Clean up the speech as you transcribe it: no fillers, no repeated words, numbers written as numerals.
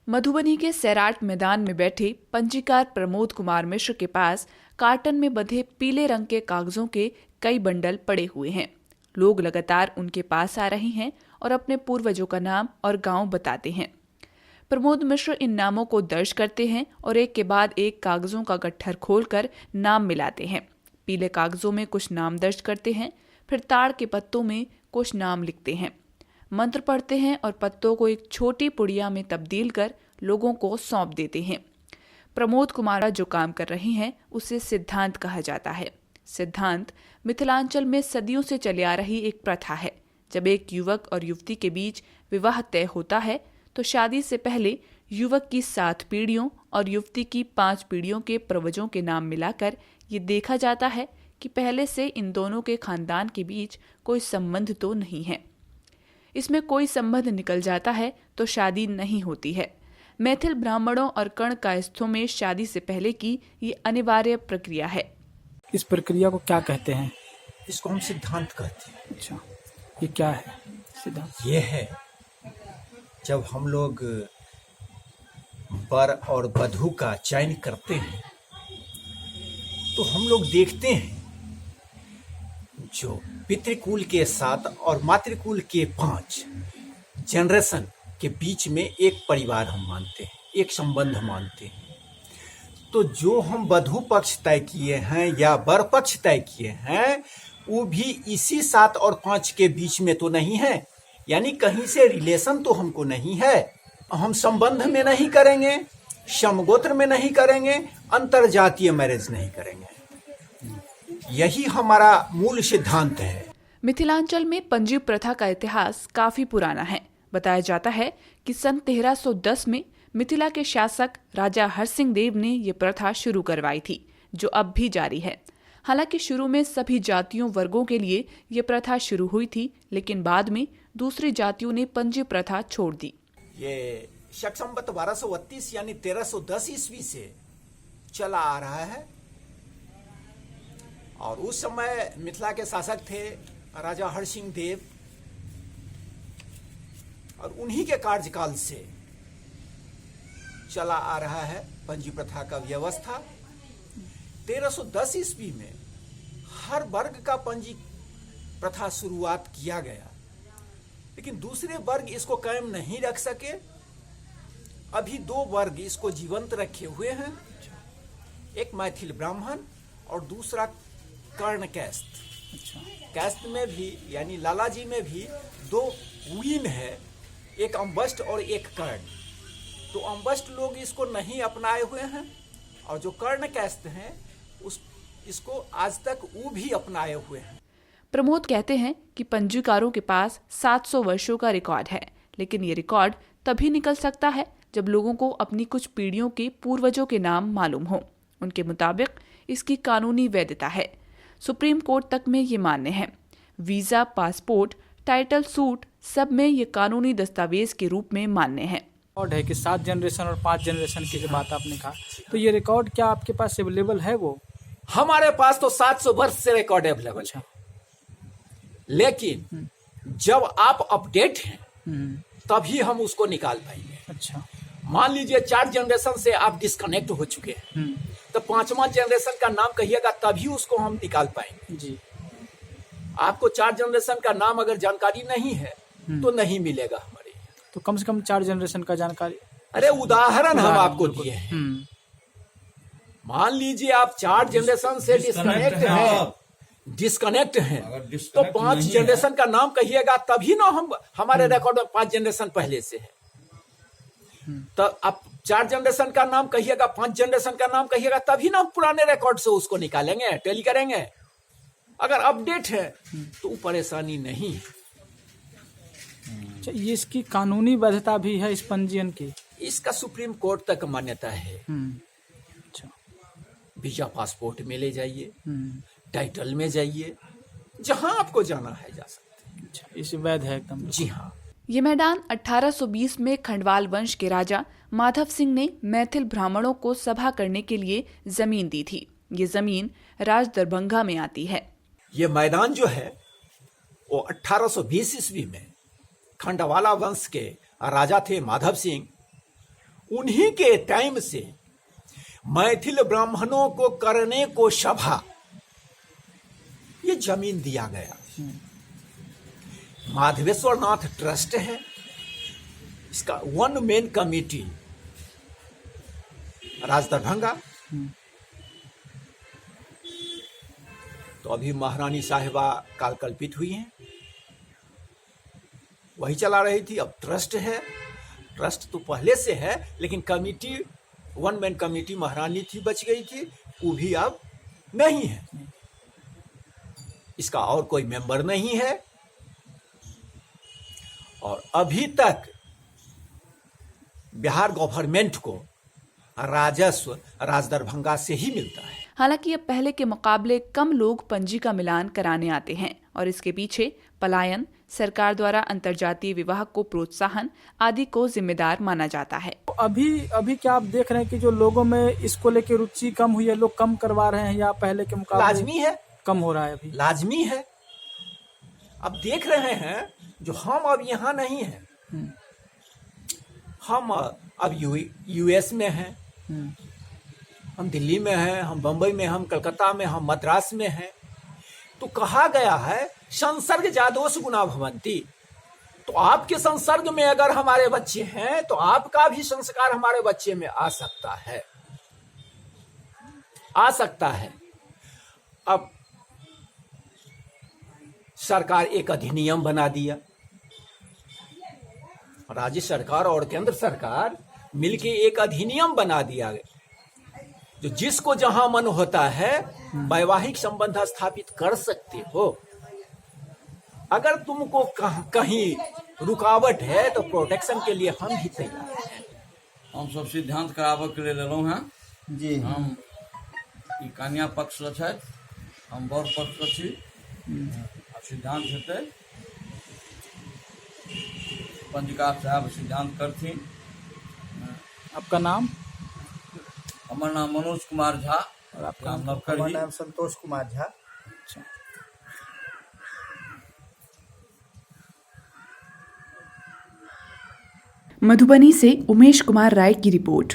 मधुबनी के सैराट मैदान में बैठे पंजीकार प्रमोद कुमार मिश्र के पास कार्टन में बंधे पीले रंग के कागजों के कई बंडल पड़े हुए हैं। लोग लगातार उनके पास आ रहे हैं और अपने पूर्वजों का नाम और गांव बताते हैं। प्रमोद मिश्र इन नामों को दर्ज करते हैं और एक के बाद एक कागजों का गट्ठर खोलकर नाम मिलाते हैं। पीले कागजों में कुछ नाम दर्ज करते हैं, फिर ताड़ के पत्तों में कुछ नाम लिखते हैं, मंत्र पढ़ते हैं और पत्तों को एक छोटी पुड़िया में तब्दील कर लोगों को सौंप देते हैं। प्रमोद कुमार जो काम कर रहे हैं उसे सिद्धांत कहा जाता है। सिद्धांत मिथिलांचल में सदियों से चली आ रही एक प्रथा है। जब एक युवक और युवती के बीच विवाह तय होता है तो शादी से पहले युवक की 7 पीढ़ियों और युवती की 5 पीढ़ियों के पूर्वजों के नाम मिलाकर ये देखा जाता है कि पहले से इन दोनों के खानदान के बीच कोई संबंध तो नहीं है। इसमें कोई संबंध निकल जाता है तो शादी नहीं होती है। मैथिल ब्राह्मणों और कर्ण कायस्थों में शादी से पहले की ये अनिवार्य प्रक्रिया है। इस प्रक्रिया को क्या कहते हैं? इसको हम सिद्धांत कहते हैं। अच्छा, ये क्या है सिद्धांत? ये है जब हम लोग वर और वधू का चयन करते हैं तो हम लोग देखते हैं जो पितृकुल के 7 और मातृकुल के 5 जनरेशन के बीच में एक परिवार हम मानते हैं, एक संबंध मानते हैं। तो जो हम वधू पक्ष तय किए हैं या वर पक्ष तय किए हैं वो भी इसी 7 और 5 के बीच में तो नहीं है, यानी कहीं से रिलेशन तो हमको नहीं है। हम संबंध में नहीं करेंगे, समगोत्र में नहीं करेंगे, अंतर जातीय मैरिज नहीं करेंगे। यही हमारा मूल सिद्धांत है। मिथिलांचल में पंजी प्रथा का इतिहास काफी पुराना है। बताया जाता है कि सन 1310 में मिथिला के शासक राजा हरसिंह देव ने ये प्रथा शुरू करवाई थी, जो अब भी जारी है। हालांकि शुरू में सभी जातियों वर्गों के लिए ये प्रथा शुरू हुई थी, लेकिन बाद में दूसरी जातियों ने पंजी प्रथा छोड़ दी। ये शक संवत 1232 यानी 1310 ईस्वी से चला आ रहा है और उस समय मिथिला के शासक थे राजा हरसिंह देव और उन्हीं के कार्यकाल से चला आ रहा है पंजी प्रथा का व्यवस्था। 1310 ईस्वी में हर वर्ग का पंजी प्रथा शुरुआत किया गया, लेकिन दूसरे वर्ग इसको कायम नहीं रख सके। अभी 2 वर्ग इसको जीवंत रखे हुए हैं, एक मैथिल ब्राह्मण और दूसरा कर्ण कैस्त। कैस्त में भी यानी लालाजी में भी 2 वीन है, एक अम्बस्ट और एक कर्ण। तो अम्बस्ट लोग इसको नहीं अपनाए हुए हैं और जो कर्ण कैस्त हैं इसको आज तक वो भी अपनाए हुए हैं। प्रमोद कहते हैं कि पंजीकारों के पास 700 वर्षों का रिकॉर्ड है, लेकिन ये रिकॉर्ड तभी निकल सकता है जब लोगों को अपनी कुछ पीढ़ियों के पूर्वजों के नाम मालूम हो। उनके मुताबिक इसकी कानूनी वैधता है। सुप्रीम कोर्ट तक में ये मान्य है। वीजा, पासपोर्ट, टाइटल सूट सब में ये कानूनी दस्तावेज के रूप में मान्य है। रिकॉर्ड है कि 7 जनरेशन और 5 जनरेशन की जो बात आपने कहा, तो ये रिकॉर्ड क्या आपके पास अवेलेबल है? वो हमारे पास तो 700 वर्ष से रिकॉर्ड अवेलेबल है, लेकिन जब आप अपडेट हैं तभी हम उसको निकाल पाएंगे। अच्छा, मान लीजिए 4 जनरेशन से आप डिस्कनेक्ट हो चुके हैं तो 5वां जनरेशन का नाम कहिएगा तभी उसको हम निकाल पाएंगे जी। आपको 4 जनरेशन का नाम अगर जानकारी नहीं है तो नहीं मिलेगा हमारे। तो कम से कम 4 जनरेशन का जानकारी। अरे उदाहरण हम आपको दिए हैं। मान लीजिए आप 4 जनरेशन से डिस्कनेक्ट हैं तो 5 जनरेशन का नाम कहिएगा तभी ना हम हमारे रिकॉर्ड में 5 जनरेशन पहले से है। तो आप 4 जनरेशन का नाम कहिएगा, 5 जनरेशन का नाम कहिएगा तभी ना हम पुराने रिकॉर्ड से उसको निकालेंगे, टैली करेंगे। अगर अपडेट है तो वो परेशानी नहीं है। ये इसकी कानूनी वैधता भी है इस पंजीयन की? इसका सुप्रीम कोर्ट तक मान्यता है। अच्छा, वीजा पासपोर्ट में ले जाइए, टाइटल में जाइए, जहां आपको जाना है जा सकते हैं। अच्छा, इसे वैध है एकदम? जी हाँ। ये मैदान 1820 में खंडवाल वंश के राजा माधव सिंह ने मैथिल ब्राह्मणों को सभा करने के लिए जमीन दी थी। ये जमीन राज दरभंगा में आती है। ये मैदान जो है वो 1820 ईस्वी में खंडवाला वंश के राजा थे माधव सिंह, उन्हीं के टाइम से मैथिल ब्राह्मणों को करने को सभा, ये जमीन दिया गया। माधवेश्वर नाथ ट्रस्ट है, इसका वन मेन कमेटी राज दरभंगा। तो अभी महारानी साहिबा कालकल्पित हुई हैं, वही चला रही थी। अब ट्रस्ट है, ट्रस्ट तो पहले से है, लेकिन कमेटी वन मैन कमेटी महारानी थी, बच गई थी, वो भी अब नहीं है। इसका और कोई मेंबर नहीं है, और अभी तक बिहार गवर्नमेंट को राजस्व राज दरभंगा से ही मिलता है। हालांकि अब पहले के मुकाबले कम लोग पंजीका मिलान कराने आते हैं और इसके पीछे पलायन, सरकार द्वारा अंतर्जातीय विवाह को प्रोत्साहन आदि को जिम्मेदार माना जाता है। अभी क्या आप देख रहे हैं कि जो लोगों में इसको लेकर रुचि कम हुई है, लोग कम करवा रहे हैं, या पहले के मुकाबले लाजमी है, कम हो रहा है? अभी लाजमी है। अब देख रहे हैं जो हम अब यहाँ नहीं हैं, हम अब यूएस में हैं, हम दिल्ली में हैं, हम बंबई में, हम कलकत्ता में, हम मद्रास में हैं। तो कहा गया है संसर्ग जादोष गुना भवंती। तो आपके संसर्ग में अगर हमारे बच्चे हैं तो आपका भी संस्कार हमारे बच्चे में आ सकता है, आ सकता है। अब सरकार एक अधिनियम बना दिया, राज्य सरकार और केंद्र सरकार मिलके एक अधिनियम बना दिया, जो जिसको जहां मन होता है वैवाहिक संबंध स्थापित कर सकते हो। अगर तुमको कहीं रुकावट है तो प्रोटेक्शन के लिए हम भी तैयार हैं। हम सब सिद्धांत कराबे के लिए लेलहुँ हैं जी। हम ई कन्या पक्ष से छथि, हम बर पक्ष से छी। सिद्धांत हेतै, पंजिका साहब सिद्धांत करथिन। आपका नाम? हमर नाम मनोज कुमार झा और आपका नाम हमारा नवकरही। नाम संतोष कुमार झा। मधुबनी से उमेश कुमार राय की रिपोर्ट।